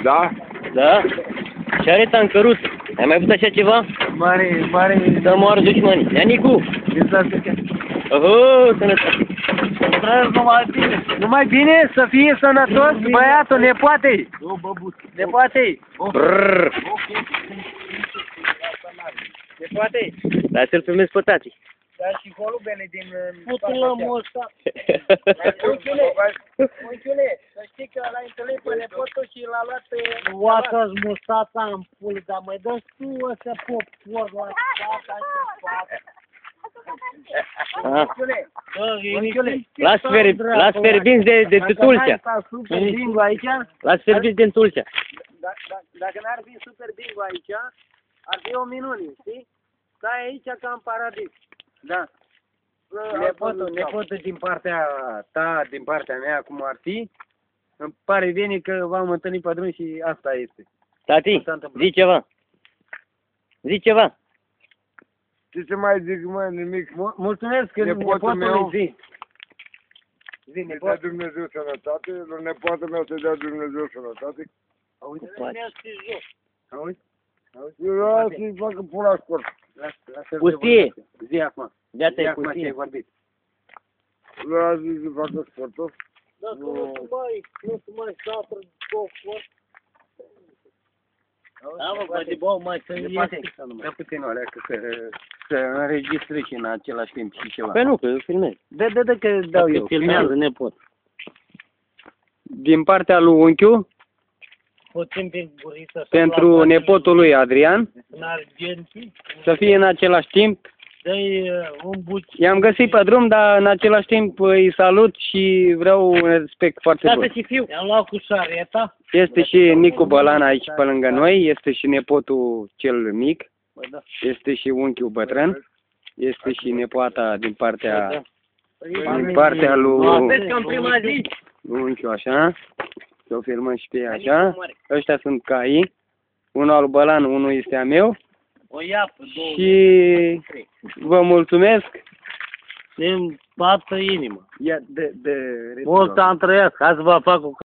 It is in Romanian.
Da? Da? Ce are tancăruț? Ai mai văzut așa ceva? Mare. Să moară dușmanii. Neanicu! Oho, sănătate! Trăiesc numai bine. Numai bine, să fie sănătos băiatul, nepoatei. Nepoatei. Brrrr! Nepoatei. Dar să-l filmez pe tati. Dar și golubele din... Putu la mosta. Unchiule, să știi că l-ai întâlnit pe nepotul și l-a luat pe... Oacă-ți mustata în pul, dar mai dă-ți tu ăsta popcorn la tata și fac. Unchiule, Las ferbinți de Tulcea. bingo aici, Las ferbinți din Tulcea. dacă n-ar fi super bingo aici, ar fi o minune, știi? Stai aici ca în paradis. Da. Nepotul din partea ta, din partea mea, cum ar fi, îmi pare bine că v-am întâlnit pe drum și asta este. Tati, zi ceva. Zi ceva. Ce mai zic, mă, nimic. Mulțumesc că Nepotul meu. zi. Zi, Să-i dea nepot. Dumnezeu sănătate, lui nepotul meu să-i dea Dumnezeu sănătate. Auzi? Auzi? Eu vreau să-i facă pula sport. Pustie. Zi acum. Viața Zi e acum ce ai pustie. vorbit. Vreau să facă sportul. Dacă nu se mai satră popcorn. Da, mă, poate bă, mai să iese. Dă puțin alea, că să înregistrezi și în același timp și ceva. Păi nu, că eu filmez. Dă că dau eu. Filmează nepot. Din partea lui unchiul, Puțin pe guriță. pentru nepotul lui Adrian, În argentii. să fie în același timp. Dă-i un buci. I-am găsit pe drum, dar în același timp îi salut și vreau un respect foarte Tată bun. și fiu. I-am luat cu șareta. Este și Nicu Bălan aici pe lângă noi, este și nepotul cel mic, este și unchiul bătrân, este și nepoata din partea lui Vezi că în prima zi. unchiul, așa. Să o filmăm și pe ea, așa. Ăștia sunt caii. Unul al Bălan, unul este a meu. O iapă, două. Și vă mulțumesc. Să-mi bată inima. Ia de Mult am trăiat. Hai să vă fac o